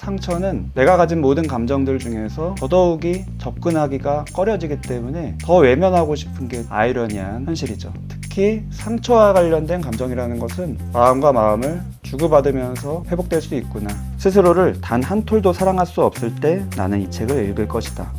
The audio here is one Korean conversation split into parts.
상처는 내가 가진 모든 감정들 중에서 더더욱이 접근하기가 꺼려지기 때문에 더 외면하고 싶은 게 아이러니한 현실이죠. 특히 상처와 관련된 감정이라는 것은 마음과 마음을 주고받으면서 회복될 수 있구나. 스스로를 단 한 톨도 사랑할 수 없을 때 나는 이 책을 읽을 것이다.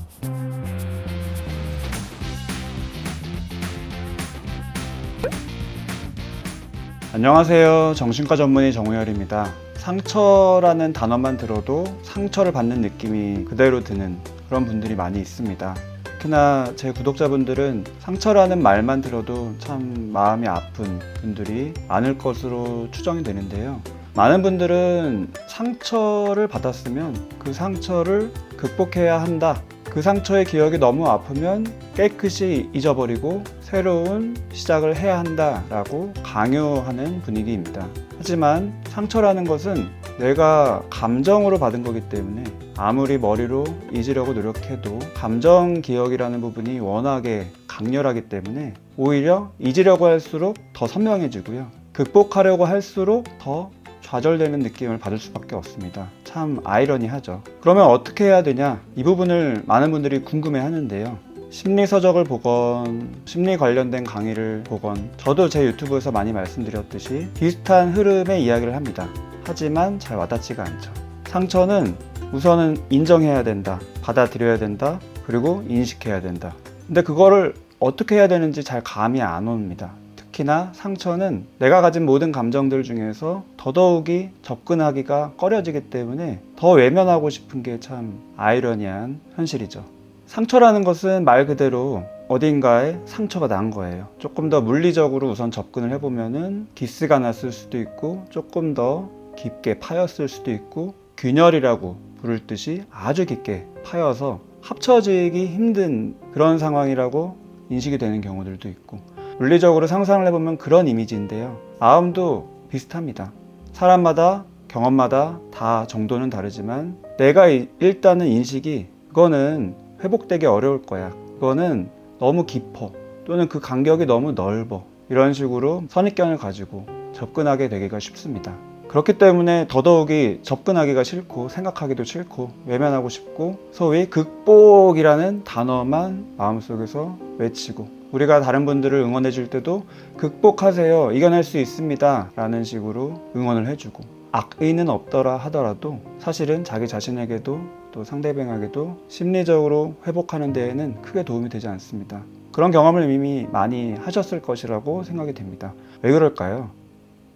안녕하세요. 정신과 전문의 정우열입니다. 상처라는 단어만 들어도 상처를 받는 느낌이 그대로 드는 그런 분들이 많이 있습니다. 특히나 제 구독자분들은 상처라는 말만 들어도 참 마음이 아픈 분들이 많을 것으로 추정이 되는데요. 많은 분들은 상처를 받았으면 그 상처를 극복해야 한다. 그 상처의 기억이 너무 아프면 깨끗이 잊어버리고 새로운 시작을 해야 한다라고 강요하는 분위기입니다. 하지만 상처라는 것은 내가 감정으로 받은 거기 때문에 아무리 머리로 잊으려고 노력해도 감정 기억이라는 부분이 워낙에 강렬하기 때문에 오히려 잊으려고 할수록 더 선명해지고요. 극복하려고 할수록 더 좌절되는 느낌을 받을 수밖에 없습니다. 참 아이러니하죠. 그러면 어떻게 해야 되냐? 이 부분을 많은 분들이 궁금해 하는데요. 심리서적을 보건 심리 관련된 강의를 보건 저도 제 유튜브에서 많이 말씀드렸듯이 비슷한 흐름의 이야기를 합니다. 하지만 잘 와닿지가 않죠. 상처는 우선은 인정해야 된다, 받아들여야 된다, 그리고 인식해야 된다. 근데 그거를 어떻게 해야 되는지 잘 감이 안 옵니다. 특히나 상처는 내가 가진 모든 감정들 중에서 더더욱이 접근하기가 꺼려지기 때문에 더 외면하고 싶은 게 참 아이러니한 현실이죠. 상처라는 것은 말 그대로 어딘가에 상처가 난 거예요. 조금 더 물리적으로 우선 접근을 해보면은 기스가 났을 수도 있고 조금 더 깊게 파였을 수도 있고 균열이라고 부를 듯이 아주 깊게 파여서 합쳐지기 힘든 그런 상황이라고 인식이 되는 경우들도 있고, 물리적으로 상상을 해보면 그런 이미지인데요. 마음도 비슷합니다. 사람마다 경험마다 다 정도는 다르지만 내가 일단은 인식이 그거는 회복되기 어려울 거야. 그거는 너무 깊어. 또는 그 간격이 너무 넓어. 이런 식으로 선입견을 가지고 접근하게 되기가 쉽습니다. 그렇기 때문에 더더욱이 접근하기가 싫고 생각하기도 싫고 외면하고 싶고 소위 극복이라는 단어만 마음속에서 외치고, 우리가 다른 분들을 응원해 줄 때도 극복하세요, 이겨낼 수 있습니다 라는 식으로 응원을 해주고, 악의는 없더라 하더라도 사실은 자기 자신에게도 또 상대방에게도 심리적으로 회복하는 데에는 크게 도움이 되지 않습니다. 그런 경험을 이미 많이 하셨을 것이라고 생각이 됩니다. 왜 그럴까요?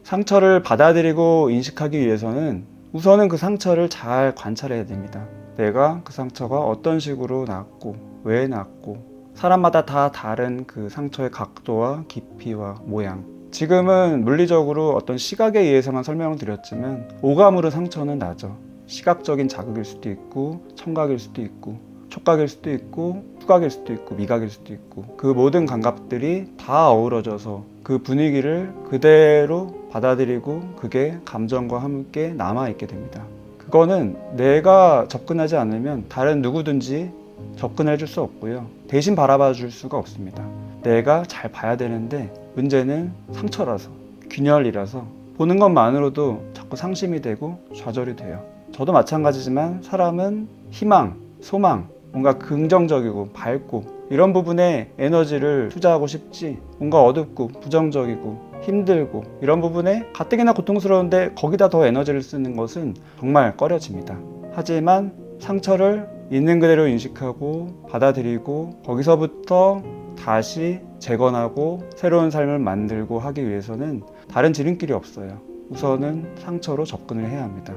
상처를 받아들이고 인식하기 위해서는 우선은 그 상처를 잘 관찰해야 됩니다. 내가 그 상처가 어떤 식으로 났고 왜 났고, 사람마다 다 다른 그 상처의 각도와 깊이와 모양. 지금은 물리적으로 어떤 시각에 의해서만 설명을 드렸지만 오감으로 상처는 나죠. 시각적인 자극일 수도 있고 청각일 수도 있고 촉각일 수도 있고 후각일 수도 있고 미각일 수도 있고, 그 모든 감각들이 다 어우러져서 그 분위기를 그대로 받아들이고 그게 감정과 함께 남아있게 됩니다. 그거는 내가 접근하지 않으면 다른 누구든지 접근해 줄 수 없고요. 대신 바라봐 줄 수가 없습니다. 내가 잘 봐야 되는데 문제는 상처라서, 균열이라서 보는 것만으로도 자꾸 상심이 되고 좌절이 돼요. 저도 마찬가지지만 사람은 희망, 소망, 뭔가 긍정적이고 밝고 이런 부분에 에너지를 투자하고 싶지, 뭔가 어둡고 부정적이고 힘들고 이런 부분에 가뜩이나 고통스러운데 거기다 더 에너지를 쓰는 것은 정말 꺼려집니다. 하지만 상처를 있는 그대로 인식하고 받아들이고 거기서부터 다시 재건하고 새로운 삶을 만들고 하기 위해서는 다른 지름길이 없어요. 우선은 상처로 접근을 해야 합니다.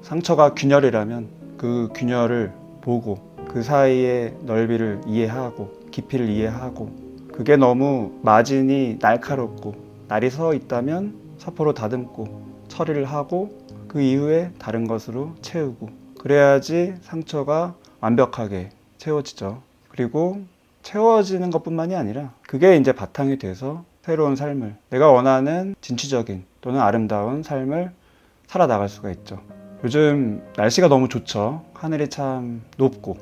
상처가 균열이라면 그 균열을 보고 그 사이의 넓이를 이해하고 깊이를 이해하고, 그게 너무 마진이 날카롭고 날이 서 있다면 사포로 다듬고 처리를 하고 그 이후에 다른 것으로 채우고, 그래야지 상처가 완벽하게 채워지죠. 그리고 채워지는 것뿐만이 아니라 그게 이제 바탕이 돼서 새로운 삶을, 내가 원하는 진취적인 또는 아름다운 삶을 살아나갈 수가 있죠. 요즘 날씨가 너무 좋죠. 하늘이 참 높고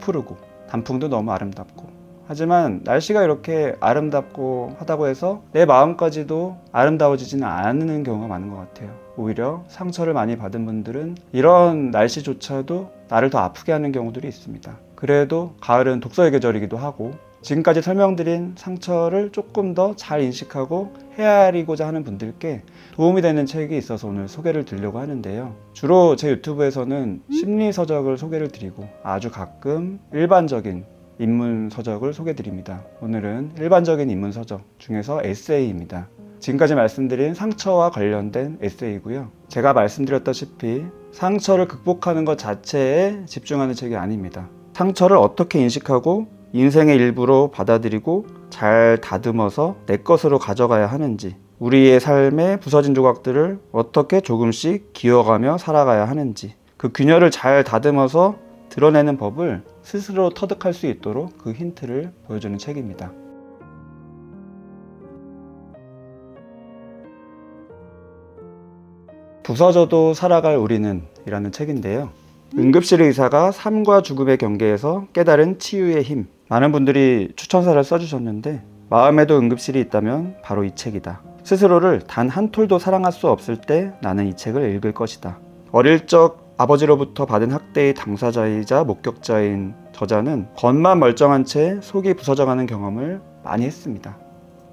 푸르고 단풍도 너무 아름답고 하지만 날씨가 이렇게 아름답고 하다고 해서 내 마음까지도 아름다워지지는 않는 경우가 많은 것 같아요. 오히려 상처를 많이 받은 분들은 이런 날씨조차도 나를 더 아프게 하는 경우들이 있습니다. 그래도 가을은 독서의 계절이기도 하고, 지금까지 설명드린 상처를 조금 더 잘 인식하고 헤아리고자 하는 분들께 도움이 되는 책이 있어서 오늘 소개를 드리려고 하는데요. 주로 제 유튜브에서는 심리서적을 소개를 드리고 아주 가끔 일반적인 인문서적을 소개드립니다. 오늘은 일반적인 인문서적 중에서 에세이입니다. 지금까지 말씀드린 상처와 관련된 에세이고요. 제가 말씀드렸다시피 상처를 극복하는 것 자체에 집중하는 책이 아닙니다. 상처를 어떻게 인식하고 인생의 일부로 받아들이고 잘 다듬어서 내 것으로 가져가야 하는지, 우리의 삶의 부서진 조각들을 어떻게 조금씩 기어가며 살아가야 하는지, 그 균열을 잘 다듬어서 드러내는 법을 스스로 터득할 수 있도록 그 힌트를 보여주는 책입니다. 부서져도 살아갈 우리는 이라는 책인데요. 응급실 의사가 삶과 죽음의 경계에서 깨달은 치유의 힘. 많은 분들이 추천사를 써주셨는데 마음에도 응급실이 있다면 바로 이 책이다. 스스로를 단 한 톨도 사랑할 수 없을 때 나는 이 책을 읽을 것이다. 어릴 적 아버지로부터 받은 학대의 당사자이자 목격자인 저자는 겉만 멀쩡한 채 속이 부서져가는 경험을 많이 했습니다.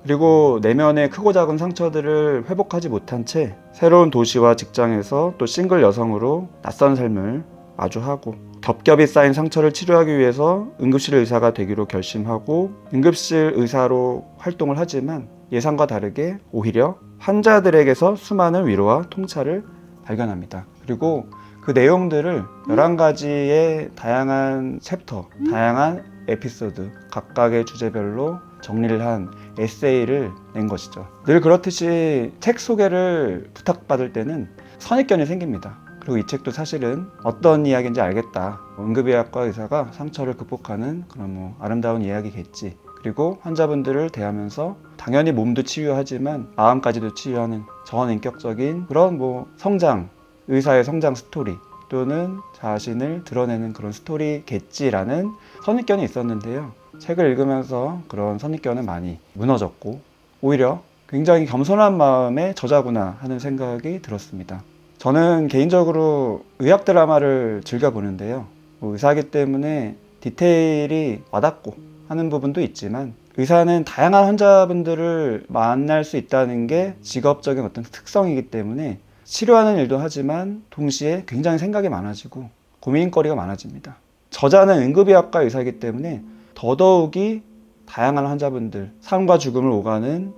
그리고 내면의 크고 작은 상처들을 회복하지 못한 채 새로운 도시와 직장에서 또 싱글 여성으로 낯선 삶을 마주하고, 겹겹이 쌓인 상처를 치료하기 위해서 응급실 의사가 되기로 결심하고 응급실 의사로 활동을 하지만 예상과 다르게 오히려 환자들에게서 수많은 위로와 통찰을 발견합니다. 그리고 그 내용들을 11가지의 다양한 챕터, 다양한 에피소드, 각각의 주제별로 정리를 한 에세이를 낸 것이죠. 늘 그렇듯이 책 소개를 부탁받을 때는 선입견이 생깁니다. 그리고 이 책도 사실은 어떤 이야기인지 알겠다. 응급의학과 의사가 상처를 극복하는 그런 아름다운 이야기겠지. 그리고 환자분들을 대하면서 당연히 몸도 치유하지만 마음까지도 치유하는 전인격적인 그런 성장, 의사의 성장 스토리 또는 자신을 드러내는 그런 스토리겠지라는 선입견이 있었는데요. 책을 읽으면서 그런 선입견은 많이 무너졌고 오히려 굉장히 겸손한 마음의 저자구나 하는 생각이 들었습니다. 저는 개인적으로 의학 드라마를 즐겨보는데요. 의사이기 때문에 디테일이 와닿고 하는 부분도 있지만 의사는 다양한 환자분들을 만날 수 있다는 게 직업적인 어떤 특성이기 때문에 치료하는 일도 하지만 동시에 굉장히 생각이 많아지고 고민거리가 많아집니다. 저자는 응급의학과 의사이기 때문에 더더욱이 다양한 환자분들, 삶과 죽음을 오가는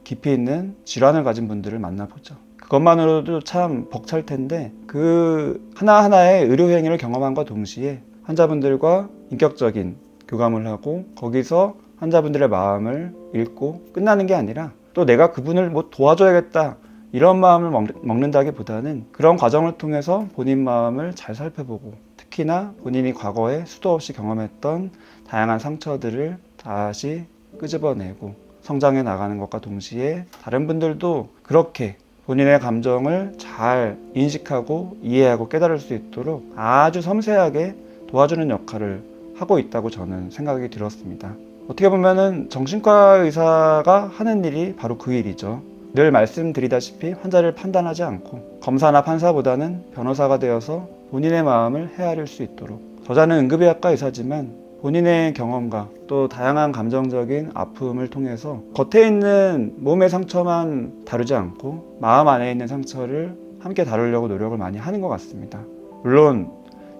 깊이 있는 질환을 가진 분들을 만나보죠. 그것만으로도 참 벅찰 텐데 그 하나하나의 의료 행위를 경험함과 동시에 환자분들과 인격적인 교감을 하고 거기서 환자분들의 마음을 읽고 끝나는 게 아니라 또 내가 그분을 도와줘야겠다 이런 마음을 먹는다기보다는 그런 과정을 통해서 본인 마음을 잘 살펴보고 특히나 본인이 과거에 수도 없이 경험했던 다양한 상처들을 다시 끄집어내고 성장해 나가는 것과 동시에 다른 분들도 그렇게 본인의 감정을 잘 인식하고 이해하고 깨달을 수 있도록 아주 섬세하게 도와주는 역할을 하고 있다고 저는 생각이 들었습니다. 어떻게 보면은 정신과 의사가 하는 일이 바로 그 일이죠. 늘 말씀드리다시피 환자를 판단하지 않고 검사나 판사보다는 변호사가 되어서 본인의 마음을 헤아릴 수 있도록, 저자는 응급의학과 의사지만 본인의 경험과 또 다양한 감정적인 아픔을 통해서 겉에 있는 몸의 상처만 다루지 않고 마음 안에 있는 상처를 함께 다루려고 노력을 많이 하는 것 같습니다. 물론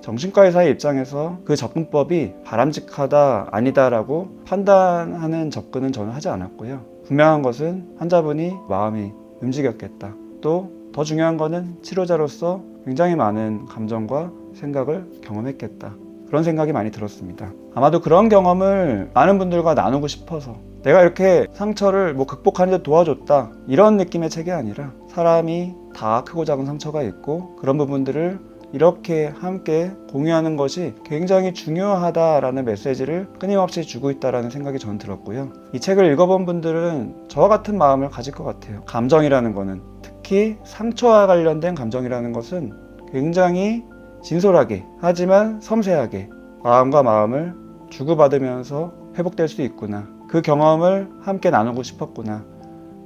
정신과 의사의 입장에서 그 접근법이 바람직하다 아니다라고 판단하는 접근은 저는 하지 않았고요. 분명한 것은 환자분이 마음이 움직였겠다. 또 더 중요한 것은 치료자로서 굉장히 많은 감정과 생각을 경험했겠다. 그런 생각이 많이 들었습니다. 아마도 그런 경험을 많은 분들과 나누고 싶어서 내가 이렇게 상처를 극복하는 데 도와줬다 이런 느낌의 책이 아니라 사람이 다 크고 작은 상처가 있고 그런 부분들을 이렇게 함께 공유하는 것이 굉장히 중요하다라는 메시지를 끊임없이 주고 있다는 생각이 저는 들었고요. 이 책을 읽어본 분들은 저와 같은 마음을 가질 것 같아요. 감정이라는 거는, 특히 상처와 관련된 감정이라는 것은 굉장히 진솔하게 하지만 섬세하게 마음과 마음을 주고받으면서 회복될 수 있구나. 그 경험을 함께 나누고 싶었구나.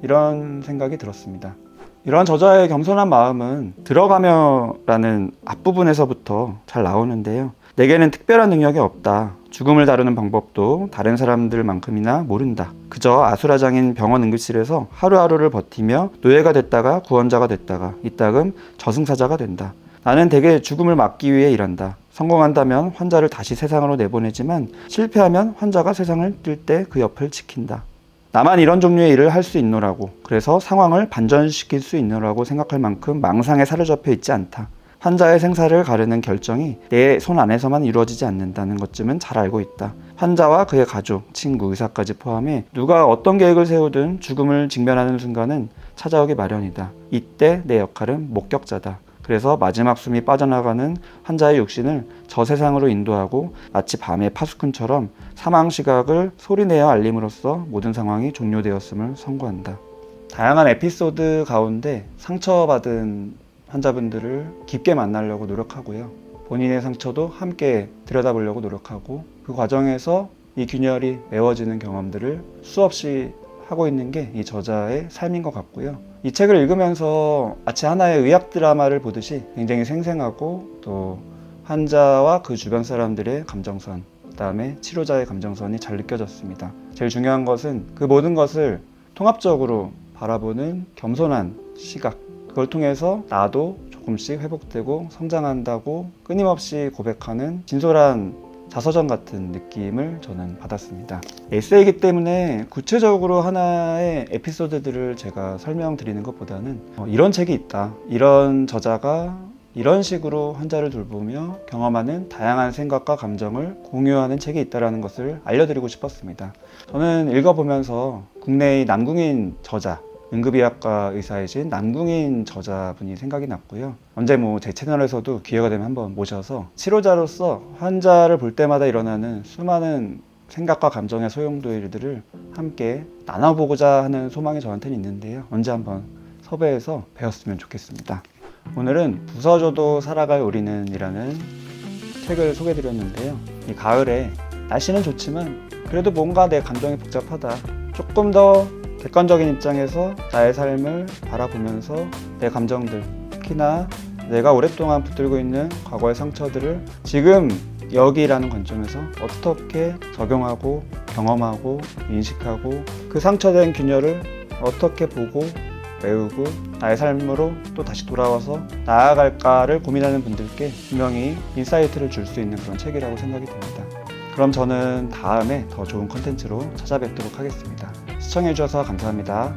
이런 생각이 들었습니다. 이런 저자의 겸손한 마음은 들어가며라는 앞부분에서부터 잘 나오는데요. 내게는 특별한 능력이 없다. 죽음을 다루는 방법도 다른 사람들만큼이나 모른다. 그저 아수라장인 병원 응급실에서 하루하루를 버티며 노예가 됐다가 구원자가 됐다가 이따금 저승사자가 된다. 나는 대개 죽음을 막기 위해 일한다. 성공한다면 환자를 다시 세상으로 내보내지만 실패하면 환자가 세상을 뜰 때 그 옆을 지킨다. 나만 이런 종류의 일을 할 수 있노라고, 그래서 상황을 반전시킬 수 있노라고 생각할 만큼 망상에 사로잡혀 있지 않다. 환자의 생사를 가르는 결정이 내 손 안에서만 이루어지지 않는다는 것쯤은 잘 알고 있다. 환자와 그의 가족, 친구, 의사까지 포함해 누가 어떤 계획을 세우든 죽음을 직면하는 순간은 찾아오기 마련이다. 이때 내 역할은 목격자다. 그래서 마지막 숨이 빠져나가는 환자의 육신을 저 세상으로 인도하고 마치 밤의 파수꾼처럼 사망 시각을 소리내어 알림으로써 모든 상황이 종료되었음을 선고한다. 다양한 에피소드 가운데 상처받은 환자분들을 깊게 만나려고 노력하고요. 본인의 상처도 함께 들여다보려고 노력하고 그 과정에서 이 균열이 메워지는 경험들을 수없이 하고 있는 게 이 저자의 삶인 것 같고요. 이 책을 읽으면서 마치 하나의 의학 드라마를 보듯이 굉장히 생생하고 또 환자와 그 주변 사람들의 감정선, 그 다음에 치료자의 감정선이 잘 느껴졌습니다. 제일 중요한 것은 그 모든 것을 통합적으로 바라보는 겸손한 시각, 그걸 통해서 나도 조금씩 회복되고 성장한다고 끊임없이 고백하는 진솔한 자서전 같은 느낌을 저는 받았습니다. 에세이이기 때문에 구체적으로 하나의 에피소드들을 제가 설명드리는 것보다는 이런 책이 있다. 이런 저자가 이런 식으로 환자를 돌보며 경험하는 다양한 생각과 감정을 공유하는 책이 있다는 것을 알려드리고 싶었습니다. 저는 읽어보면서 국내의 남궁인 저자, 응급의학과 의사이신 남궁인 저자분이 생각이 났고요. 언제 제 채널에서도 기회가 되면 한번 모셔서 치료자로서 환자를 볼 때마다 일어나는 수많은 생각과 감정의 소용돌이들을 함께 나눠보고자 하는 소망이 저한테는 있는데요. 언제 한번 섭외해서 배웠으면 좋겠습니다. 오늘은 부서져도 살아갈 우리는 이라는 책을 소개해드렸는데요. 이 가을에 날씨는 좋지만 그래도 뭔가 내 감정이 복잡하다. 조금 더 객관적인 입장에서 나의 삶을 바라보면서 내 감정들, 특히나 내가 오랫동안 붙들고 있는 과거의 상처들을 지금 여기라는 관점에서 어떻게 적용하고 경험하고 인식하고 그 상처된 균열을 어떻게 보고 메우고 나의 삶으로 또 다시 돌아와서 나아갈까를 고민하는 분들께 분명히 인사이트를 줄 수 있는 그런 책이라고 생각이 듭니다. 그럼 저는 다음에 더 좋은 컨텐츠로 찾아뵙도록 하겠습니다. 시청해주셔서 감사합니다.